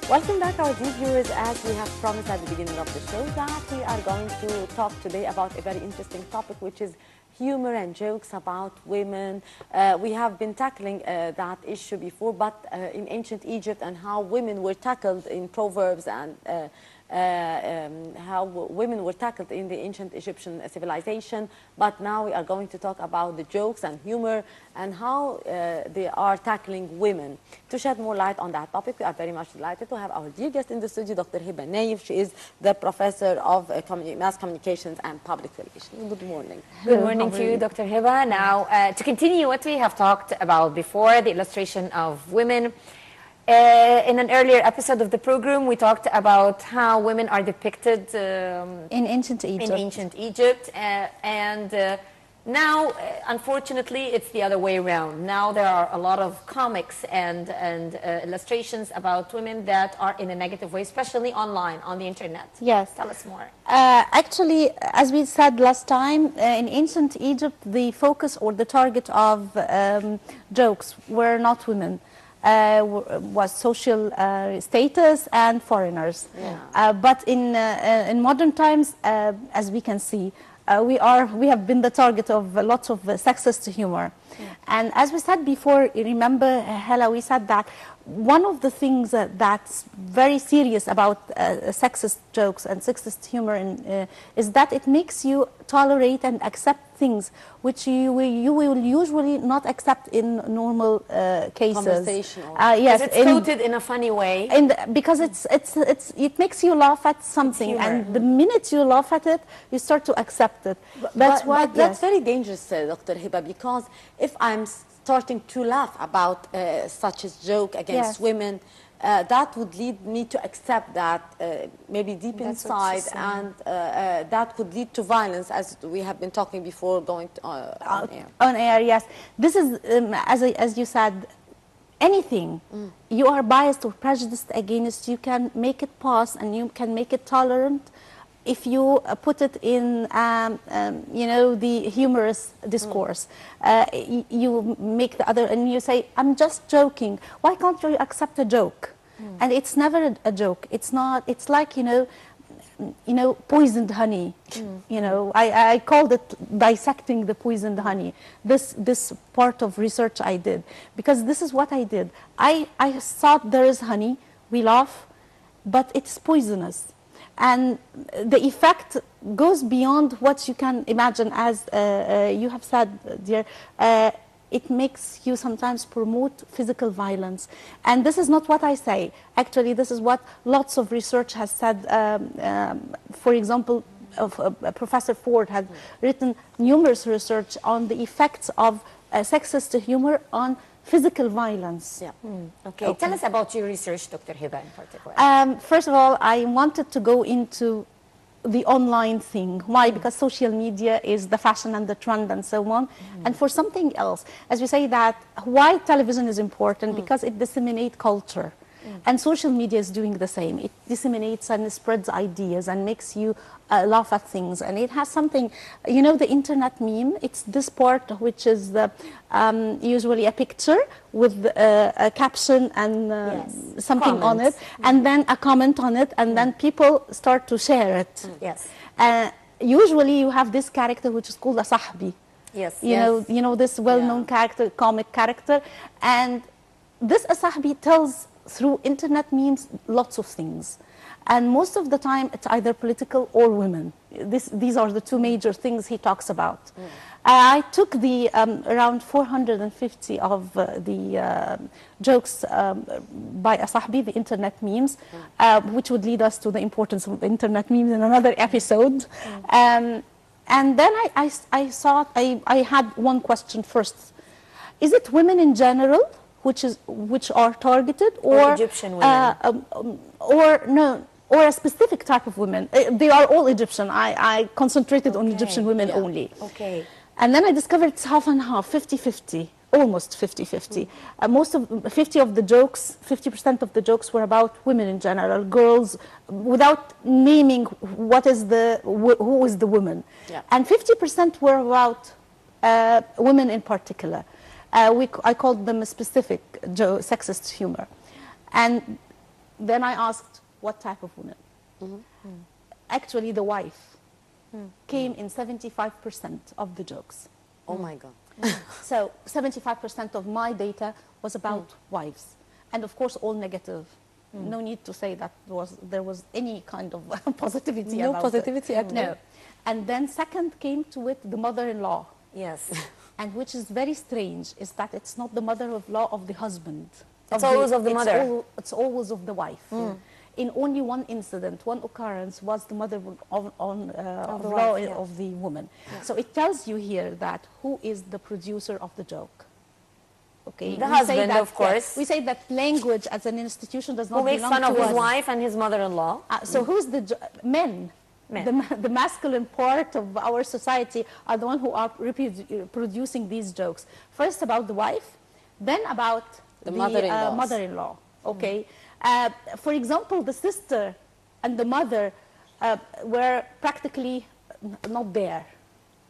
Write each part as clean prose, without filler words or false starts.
Welcome back, our dear viewers. As we have promised at the beginning of the show, that we are going to talk today about a very interesting topic, which is humor and jokes about women. We have been tackling that issue before, but in ancient Egypt, and how women were tackled in Proverbs, and how women were tackled in the ancient Egyptian civilization. But now we are going to talk about the jokes and humor and how they are tackling women. To shed more light on that topic, we are very much delighted to have our dear guest in the studio, Dr. Heba Nayef. She is the professor of mass communications and public relations. Good morning. Good morning to you, Dr. Heba. Now, to continue what we have talked about before, the illustration of women. In an earlier episode of the program, we talked about how women are depicted in ancient Egypt. Now, unfortunately, it's the other way around. Now there are a lot of comics and illustrations about women that are in a negative way, especially online, on the internet. Yes. Tell us more. Actually, as we said last time, in ancient Egypt, the focus or the target of jokes were not women. Was social status and foreigners. Yeah. But in modern times, as we can see, we have been the target of lots of sexist humor. Yeah. And as we said before, you remember, Hela, we said that one of the things that's very serious about sexist jokes and sexist humor is that it makes you tolerate and accept things which you will usually not accept in normal cases. Conversational. Yes, it's quoted in a funny way. Because it makes you laugh at something, and the minute you laugh at it, you start to accept it. That's very dangerous, Dr. Heba, because if I'm starting to laugh about such a joke against women, that would lead me to accept that maybe deep inside, and that could lead to violence, as we have been talking before going on air. On air, yes. This is, as you said, anything you are biased or prejudiced against, you can make it pass and you can make it tolerant if you put it in, the humorous discourse. You make the other, and you say, "I'm just joking." Why can't you accept a joke? And it's never a joke. It's not. It's like poisoned honey. I called it dissecting the poisoned honey. This part of research I did, because this is what I did. I thought there is honey. We laugh, but it's poisonous. And the effect goes beyond what you can imagine, as you have said, dear. It makes you sometimes promote physical violence. And this is not what I say. Actually, this is what lots of research has said. For example, Professor Ford has written numerous research on the effects of sexist humor on physical violence. Yeah. Okay. Tell us about your research, Dr. Heba, in particular. First of all, I wanted to go into the online thing. Why? Because social media is the fashion and the trend and so on. And for something else, as we say that, why television is important? Because it disseminates culture. And social media is doing the same. It disseminates and spreads ideas and makes you laugh at things. And it has something, the internet meme, it's this part which is usually a picture with a caption and something on it, and then a comment on it, and then people start to share it. Yes. Usually you have this character which is called a sahbi. Yes. You know this well-known character, comic character. And this sahbi tells through internet memes lots of things, and most of the time it's either political or women. These are the two major things he talks about. I took the around 450 of the jokes by Asahbi, the internet memes, which would lead us to the importance of internet memes in another episode. And then I thought I had one question first: is it women in general which are targeted, or Egyptian women, or a specific type of women? They are all Egyptian. I concentrated on Egyptian women only. Okay. And then I discovered it's half and half, 50-50, almost 50-50. Most of 50% of the jokes were about women in general, girls, without naming who is the woman. Yeah. And 50% were about women in particular. I called them a specific sexist humor. And Then I asked, what type of women? Actually, the wife came in 75% of the jokes. Oh my God. So 75% of my data was about wives. And of course, all negative. No need to say that there was any kind of positivity No about positivity it. at all? No. And then second came to it the mother-in-law. Yes. And which is very strange, is that it's not the mother-in-law of the husband. It's always of the mother. It's always of the wife. In only one incident, one occurrence, was the mother-in-law of the woman. Yeah. So it tells you here that who is the producer of the joke. Okay. The husband, of course. Yeah, we say that language as an institution does not belong to us. Who makes fun of his wife and his mother-in-law. So who's the men? The masculine part of our society are the ones who are producing these jokes. First about the wife, then about the mother-in-law. Okay. For example, the sister and the mother were practically not there.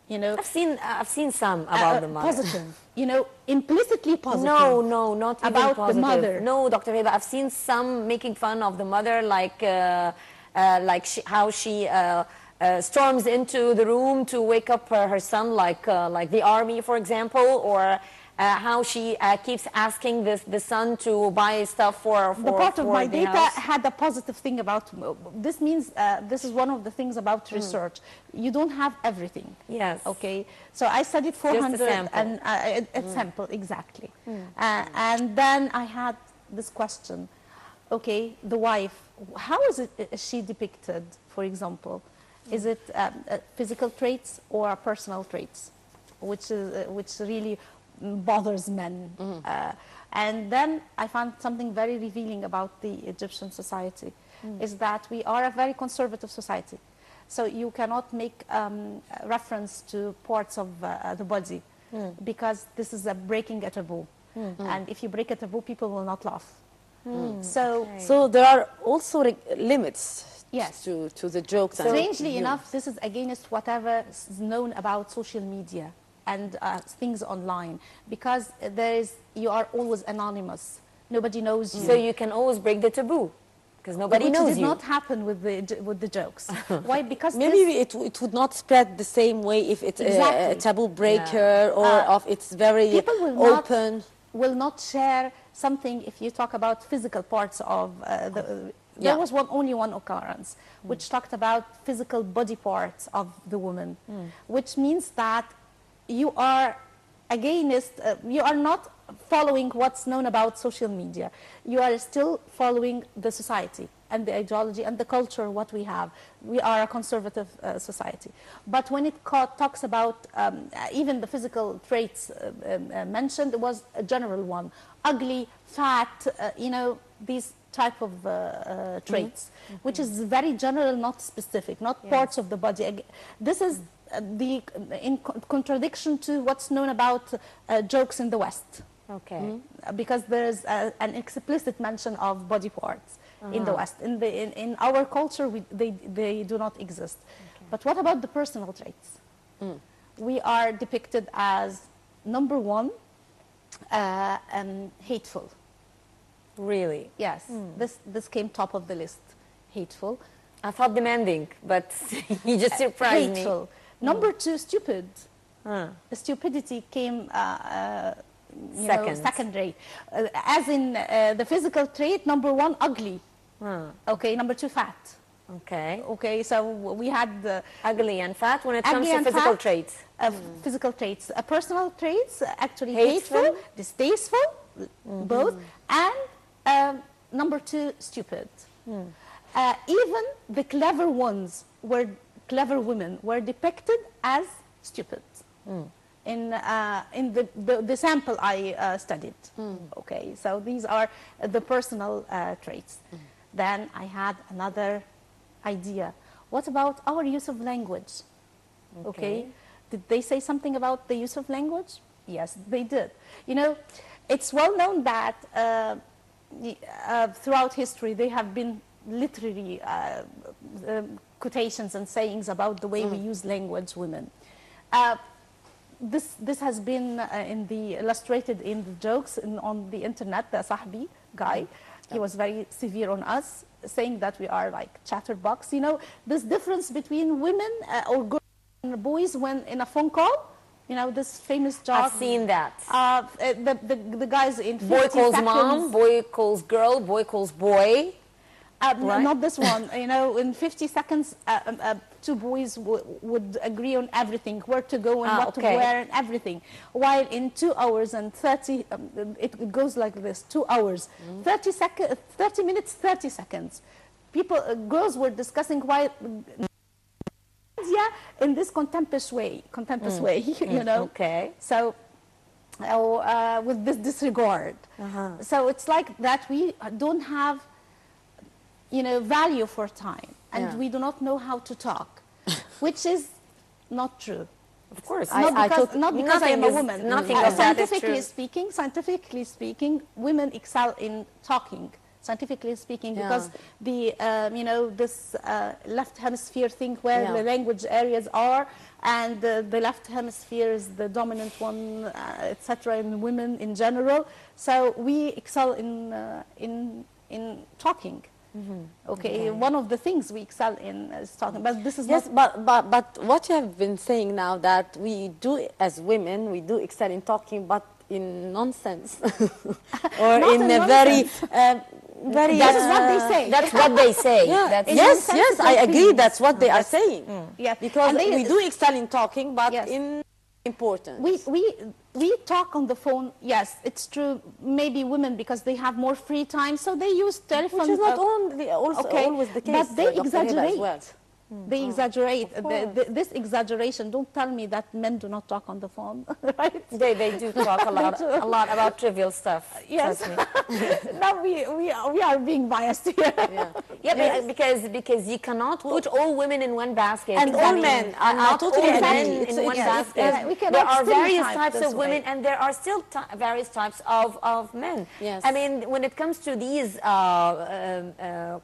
You know, I've seen some about the mother. Positive, you know, implicitly positive. No, not even about positive. the mother. No, Dr. Heba, I've seen some making fun of the mother, like how she storms into the room to wake up her son, like the army, for example, or how she keeps asking the son to buy stuff for the part of my data house. had a positive thing about this. Means this is one of the things about research. You don't have everything. Yes. Okay. So I studied 400 sample. and a sample exactly, and then I had this question. Okay, the wife. How is she depicted? For example, is it physical traits or personal traits, which really bothers men? And then I found something very revealing about the Egyptian society, is that we are a very conservative society. So you cannot make reference to parts of the body because this is breaking a taboo. And if you break a taboo, people will not laugh. So there are also limits to the jokes. Strangely enough, this is against whatever is known about social media and things online, because you are always anonymous. Nobody knows you. So you can always break the taboo, because nobody knows you. Which did not happen with the jokes. Why? Because maybe it would not spread the same way if it's a taboo breaker or if it's very people open. Will not share something if you talk about physical parts of there was only one occurrence which talked about physical body parts of the woman, which means that you are against, you are not following what's known about social media. You are still following the society and the ideology and the culture, what we have. We are a conservative society. But when it talks about even the physical traits mentioned, it was a general one. Ugly, fat, you know, these type of traits, which is very general, not specific, not parts of the body. This is in contradiction to what's known about jokes in the West. Okay. Because there's an explicit mention of body parts in the West. In our culture, they do not exist. Okay. But what about the personal traits? We are depicted as, number one, hateful. Really? Yes. This came top of the list. Hateful. I thought demanding, but you just surprised me. Number two, stupid. The stupidity came second rate. As in the physical trait, number one, ugly. Okay, number two, fat. Okay. Okay, so we had ugly and fat when it comes to physical traits. Physical traits. Personal traits, actually hateful, distasteful, both, and number two, stupid. Even the clever ones clever women were depicted as stupid in the sample I studied. Okay, so these are the personal traits. Then I had another idea. What about our use of language? Okay, did they say something about the use of language? Yes, they did. You know, it's well known that throughout history there have been literary quotations and sayings about the way we use language, women. This has been illustrated in the jokes on the internet, the Sahbi guy. He was very severe on us, saying that we are like chatterbox. You know, this difference between women or girls and boys when in a phone call. You know, this famous joke. I've seen that. The guys in 50 Boy calls seconds, mom, boy calls girl, boy calls boy. Right? Not this one. You know, in 50 seconds, two boys would agree on everything, where to go and what to wear and everything. While in 2 hours and 30, it goes like this: 2 hours, 30 minutes, 30 seconds. People, girls were discussing why. In this contemptuous way, you know. Okay. So, with this disregard. So it's like that we don't have, you know, value for time, and we do not know how to talk, which is not true. Of course. Not because I am a woman. Nothing of that is true. Scientifically speaking, women excel in talking. Scientifically speaking, because the you know, this left hemisphere thing where the language areas are, and the left hemisphere is the dominant one, etc. in women in general. So we excel in talking. Okay, one of the things we excel in is talking, but this is not. But what you have been saying now, that we do as women, we do excel in talking, but in nonsense or in a very very. That is what they say. That's what they say. Yeah. Yes, I agree. That's what they are saying. Yeah, because we do excel in talking, but in important. We talk on the phone. Yes, it's true. Maybe women, because they have more free time, so they use telephone. Which is not only always the case. But they exaggerate. As well. They exaggerate. This exaggeration. Don't tell me that men do not talk on the phone, right? They do talk a lot about trivial stuff. Yes. Now we are being biased here. Because you cannot put all women in one basket. And all men. Not all totally men in one basket. There are various types of women, and there are still various types of men. Yes. I mean, when it comes to these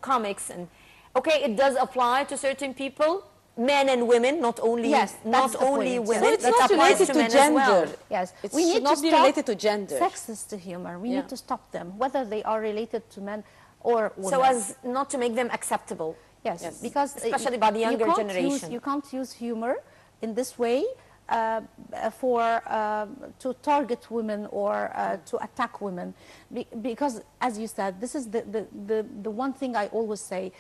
comics and. Okay, it does apply to certain people, men and women, not only women. So it's that not related to gender. Well. Yes, we need not to be related to gender. Sexist humor. We need to stop them, whether they are related to men or women. So as not to make them acceptable. Yes. Because especially by the younger generation. You can't use humor in this way to target women or to attack women, because, as you said, this is the one thing I always say.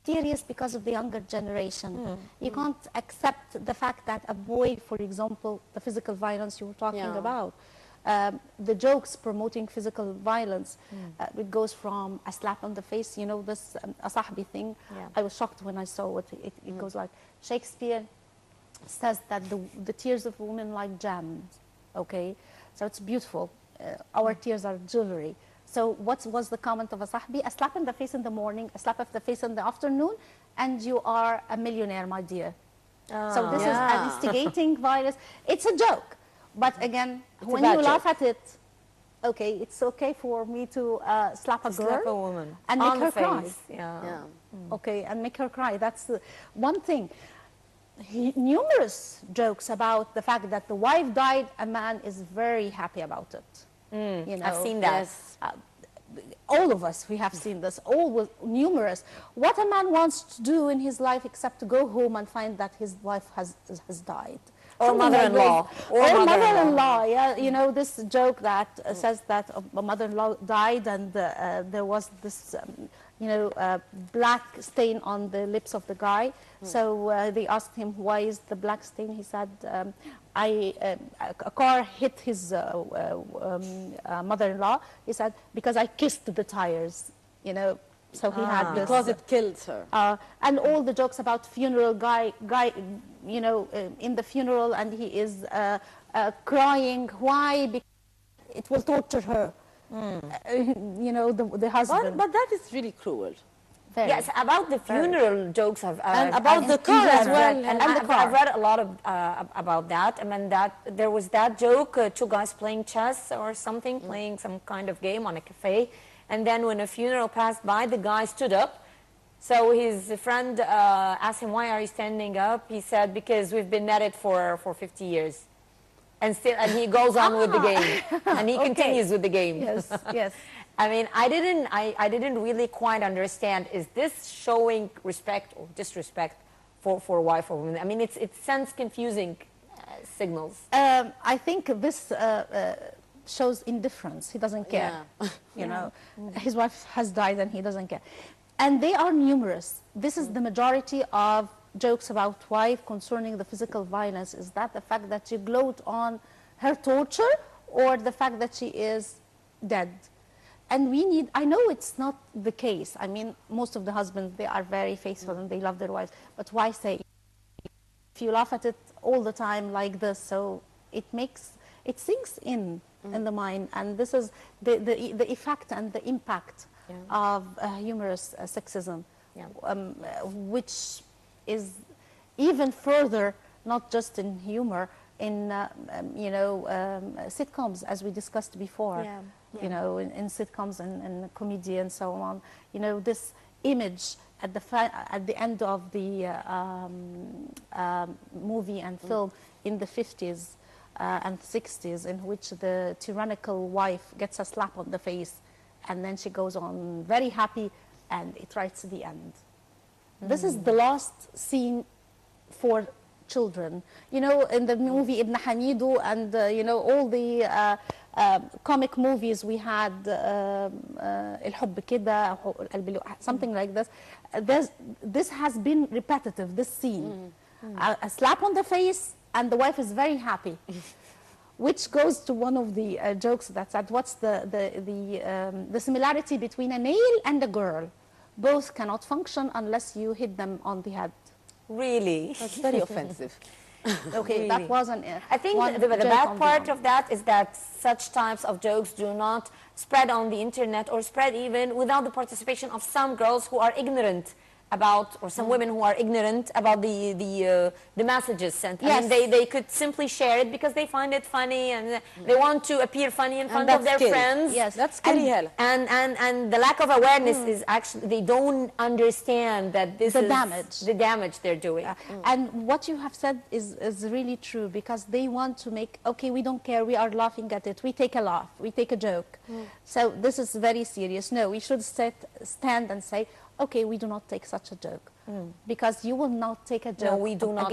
Serious because of the younger generation. You can't accept the fact that a boy, for example, the physical violence you were talking about, the jokes promoting physical violence, it goes from a slap on the face, you know, this asahbi thing. I was shocked when I saw it. It goes like, Shakespeare says that the tears of women like gems, okay? So it's beautiful. Our tears are jewelry. So what was the comment of a sahbi? A slap in the face in the morning, a slap of the face in the afternoon, and you are a millionaire, my dear. So this is an instigating violence. It's a joke. But again, when you laugh at it, okay, it's okay for me to slap a girl. Slap a woman. And make her cry. Okay, and make her cry. That's the one thing. Numerous jokes about the fact that the wife died, a man is very happy about it. You know, I've seen that. Yes, all of us, we have seen this, numerous. What a man wants to do in his life except to go home and find that his wife has died. Or mother-in-law. Or mother-in-law, yeah. You know, this joke that says that a mother-in-law died and there was this, you know, black stain on the lips of the guy. So they asked him, why is the black stain? He said, a car hit his mother-in-law. He said, because I kissed the tires, you know. So he had this. Because it killed her. And all the jokes about funeral guy, you know, in the funeral, and he is crying. Why? Because it will torture her. You know, the husband. But that is really cruel. Very. Yes, about the funeral jokes and about the car as well. And I've read a lot of, about that. I mean, that there was that joke, two guys playing chess or something, playing some kind of game on a cafe. And then when a funeral passed by, the guy stood up. So his friend asked him, why are you standing up? He said, because we've been married for 50 years. and he goes on with the game, and he continues with the game. Yes, yes. I mean, I didn't really quite understand. Is this showing respect or disrespect for wife or woman? I mean, it sends confusing signals. I think this shows indifference. He doesn't care. Yeah. You know, his wife has died and he doesn't care. And they are numerous. This is the majority of jokes about wife concerning the physical violence. Is that the fact that she gloat on her torture, or the fact that she is dead? And we need, I know it's not the case. I mean, most of the husbands, they are very faithful and they love their wives. But why say, if you laugh at it all the time like this, so it sinks in the mind. And this is the effect and the impact of humorous sexism, which is even further, not just in humor, in sitcoms, as we discussed before. You know, in sitcoms and comedy and so on. You know, this image at the end of the movie and film in the 50s and 60s, in which the tyrannical wife gets a slap on the face, and then she goes on very happy, and it writes the end. This is the last scene for children. You know, in the movie Ibn Hamidu and, you know, all the comic movies we had, الحب كده, something like this. This has been repetitive, this scene. A slap on the face, and the wife is very happy. Which goes to one of the jokes that said, what's the similarity between a nail and a girl? Both cannot function unless you hit them on the head. Really? That's very offensive. Okay, Really? that was I think the bad part of that is that such types of jokes do not spread on the internet, or spread even without the participation of some girls who are ignorant about, or some women who are ignorant about the messages sent. I mean, they could simply share it because they find it funny, and they want to appear funny in front of their friends. Yes, that's scary. And the lack of awareness is actually, they don't understand that this is the damage they're doing. And what you have said is really true, because they want to make, okay, we don't care, we are laughing at it, we take a laugh, we take a joke. So this is very serious. No, we should stand and say, okay, we do not take such a joke, because you will not take a joke. No, we do not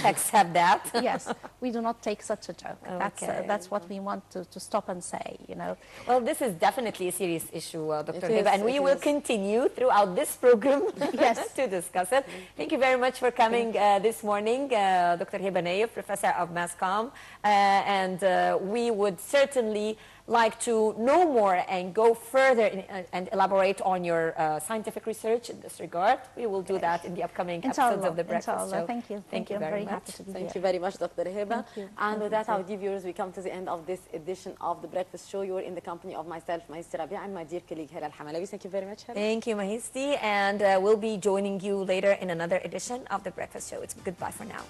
accept that. Yes, we do not take such a joke. Okay. That's what we want to stop and say, you know. Well, this is definitely a serious issue, Dr. Heba, and we will continue throughout this program to discuss it. Thank you very much for coming this morning, Dr. Heba Nayef, Professor of Mass Comm, and we would certainly like to know more and go further and elaborate on your scientific research in this regard. We will do that in the upcoming episodes of The Breakfast Show. Thank you. Thank you very much. Happy to be Thank here. you very much, Dr. Heba. Thank you. And with that, our dear viewers, we come to the end of this edition of The Breakfast Show. You are in the company of myself, Mahisti Rabia, and my dear colleague, Hela Al-Hamalawi. Thank you very much, Hela. Thank you, Mahisti. And we'll be joining you later in another edition of The Breakfast Show. It's goodbye for now.